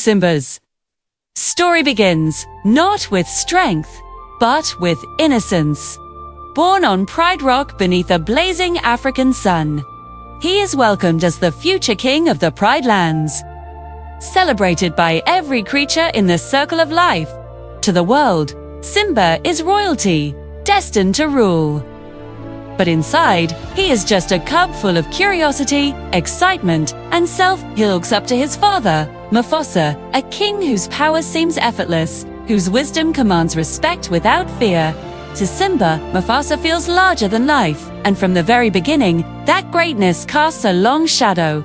Simba's story begins not with strength, but with innocence. Born on Pride Rock beneath a blazing African sun, he is welcomed as the future king of the Pride Lands. Celebrated by every creature in the circle of life, to the world, Simba is royalty, destined to rule. But inside, he is just a cub full of curiosity, excitement, and self. He looks up to his father, Mufasa, a king whose power seems effortless, whose wisdom commands respect without fear. To Simba, Mufasa feels larger than life, and from the very beginning, that greatness casts a long shadow.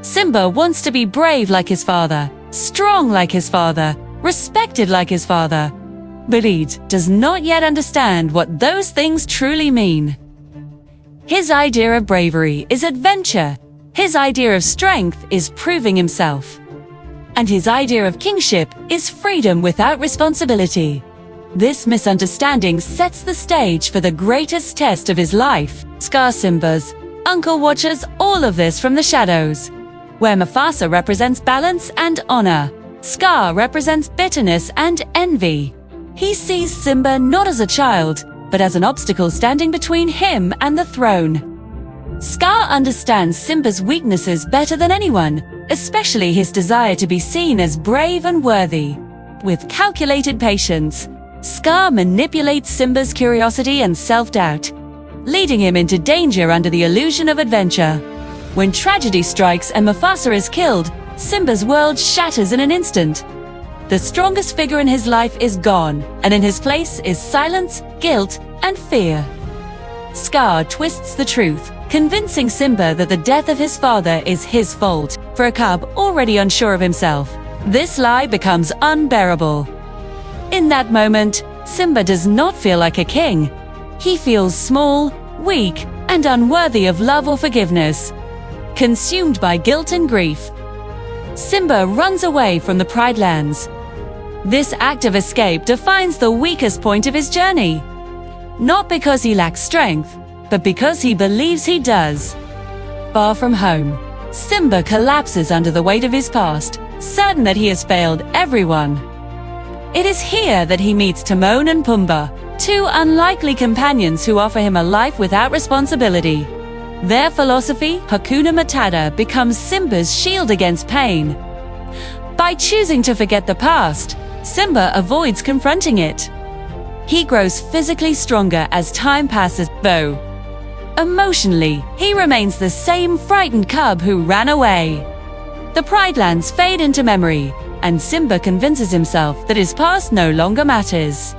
Simba wants to be brave like his father, strong like his father, respected like his father. But he does not yet understand what those things truly mean. His idea of bravery is adventure. His idea of strength is proving himself. And his idea of kingship is freedom without responsibility. This misunderstanding sets the stage for the greatest test of his life. Scar Simba's uncle watches all of this from the shadows. Where Mufasa represents balance and honor, Scar represents bitterness and envy. He sees Simba not as a child, but as an obstacle standing between him and the throne. Scar understands Simba's weaknesses better than anyone, especially his desire to be seen as brave and worthy. With calculated patience, Scar manipulates Simba's curiosity and self-doubt, leading him into danger under the illusion of adventure. When tragedy strikes and Mufasa is killed, Simba's world shatters in an instant. The strongest figure in his life is gone, and in his place is silence, guilt, and fear. Scar twists the truth, convincing Simba that the death of his father is his fault. For a cub already unsure of himself, this lie becomes unbearable. In that moment, Simba does not feel like a king. He feels small, weak, and unworthy of love or forgiveness. Consumed by guilt and grief, Simba runs away from the Pride Lands. This act of escape defines the weakest point of his journey. Not because he lacks strength, but because he believes he does. Far from home, Simba collapses under the weight of his past, certain that he has failed everyone. It is here that he meets Timon and Pumbaa, two unlikely companions who offer him a life without responsibility. Their philosophy, Hakuna Matata, becomes Simba's shield against pain. By choosing to forget the past, Simba avoids confronting it. He grows physically stronger as time passes, though emotionally, he remains the same frightened cub who ran away. The Pride Lands fade into memory, and Simba convinces himself that his past no longer matters.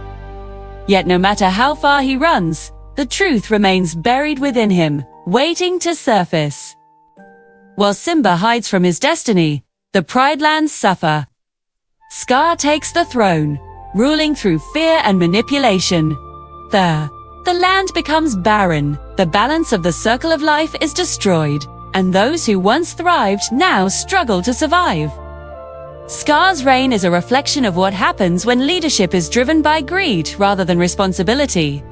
Yet no matter how far he runs, the truth remains buried within him, waiting to surface. While Simba hides from his destiny, the Pride Lands suffer. Scar takes the throne, ruling through fear and manipulation. The land becomes barren, the balance of the circle of life is destroyed, and those who once thrived now struggle to survive. Scar's reign is a reflection of what happens when leadership is driven by greed rather than responsibility.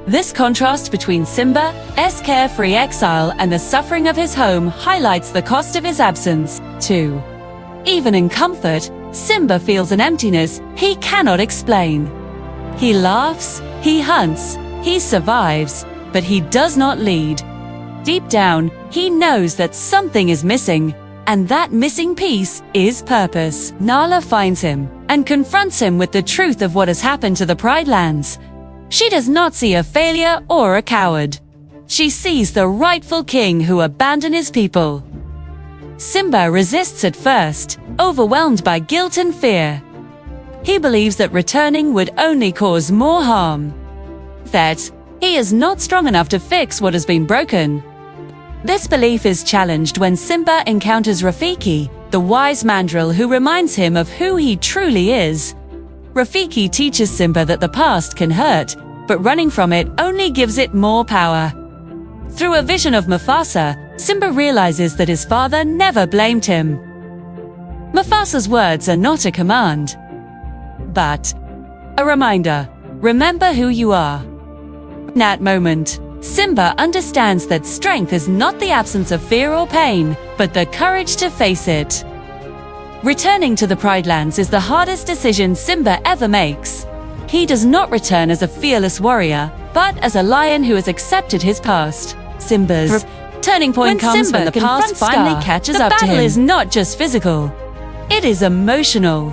This contrast between Simba's carefree exile and the suffering of his home highlights the cost of his absence, too. Even in comfort, Simba feels an emptiness he cannot explain. He laughs, he hunts, he survives, but he does not lead. Deep down, he knows that something is missing, and that missing piece is purpose. Nala finds him and confronts him with the truth of what has happened to the Pride Lands. She does not see a failure or a coward. She sees the rightful king who abandoned his people. Simba resists at first, overwhelmed by guilt and fear. He believes that returning would only cause more harm. That he is not strong enough to fix what has been broken. This belief is challenged when Simba encounters Rafiki, the wise mandrill who reminds him of who he truly is. Rafiki teaches Simba that the past can hurt, but running from it only gives it more power. Through a vision of Mufasa, Simba realizes that his father never blamed him. Mufasa's words are not a command, but a reminder. Remember who you are. In that moment, Simba understands that strength is not the absence of fear or pain, but the courage to face it. Returning to the Pride Lands is the hardest decision Simba ever makes. He does not return as a fearless warrior, but as a lion who has accepted his past. Simba's turning point comes when the past finally catches up to him. The battle is not just physical, it is emotional.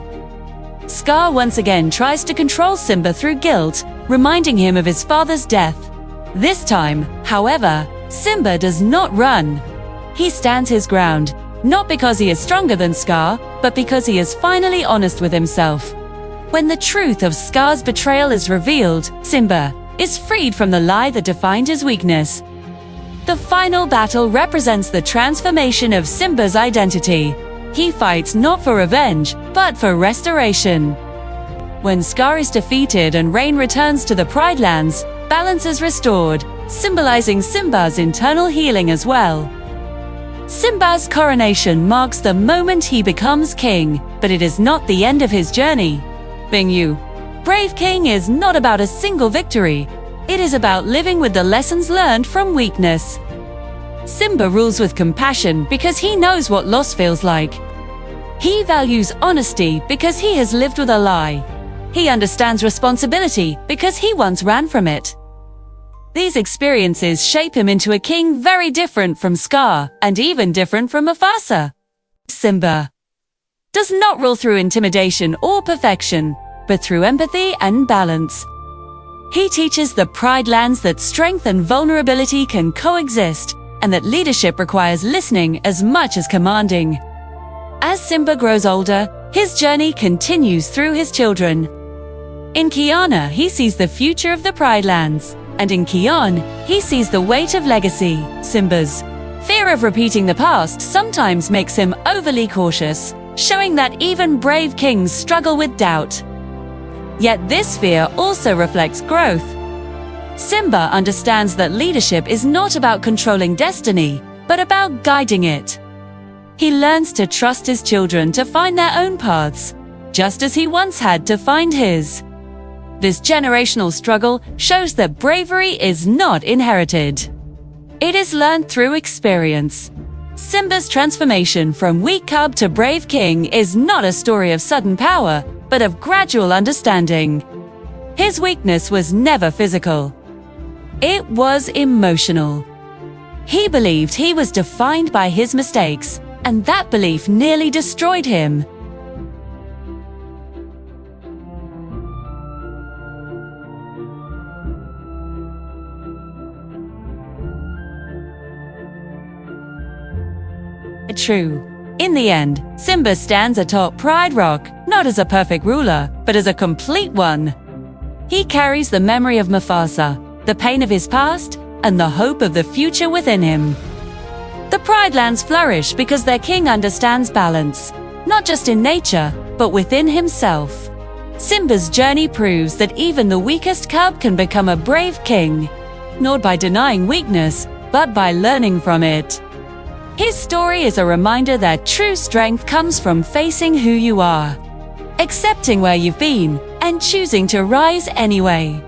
Scar once again tries to control Simba through guilt, reminding him of his father's death. This time, however, Simba does not run. He stands his ground, not because he is stronger than Scar, but because he is finally honest with himself. When the truth of Scar's betrayal is revealed, Simba is freed from the lie that defined his weakness. The final battle represents the transformation of Simba's identity. He fights not for revenge, but for restoration. When Scar is defeated and Rain returns to the Pride Lands, balance is restored, symbolizing Simba's internal healing as well. Simba's coronation marks the moment he becomes king, but it is not the end of his journey. Being brave king is not about a single victory. It is about living with the lessons learned from weakness. Simba rules with compassion because he knows what loss feels like. He values honesty because he has lived with a lie. He understands responsibility because he once ran from it. These experiences shape him into a king very different from Scar, and even different from Mufasa. Simba does not rule through intimidation or perfection, but through empathy and balance. He teaches the Pride Lands that strength and vulnerability can coexist, and that leadership requires listening as much as commanding. As Simba grows older, his journey continues through his children. In Kiana, he sees the future of the Pride Lands, and in Kion, he sees the weight of legacy. Simba's fear of repeating the past sometimes makes him overly cautious, showing that even brave kings struggle with doubt. Yet this fear also reflects growth. Simba understands that leadership is not about controlling destiny, but about guiding it. He learns to trust his children to find their own paths, just as he once had to find his. This generational struggle shows that bravery is not inherited. It is learned through experience. Simba's transformation from weak cub to brave king is not a story of sudden power, but of gradual understanding. His weakness was never physical. It was emotional. He believed he was defined by his mistakes, and that belief nearly destroyed him. True. In the end, Simba stands atop Pride Rock, not as a perfect ruler, but as a complete one. He carries the memory of Mufasa, the pain of his past, and the hope of the future within him. The Pride Lands flourish because their king understands balance, not just in nature, but within himself. Simba's journey proves that even the weakest cub can become a brave king, not by denying weakness, but by learning from it. His story is a reminder that true strength comes from facing who you are, accepting where you've been, and choosing to rise anyway.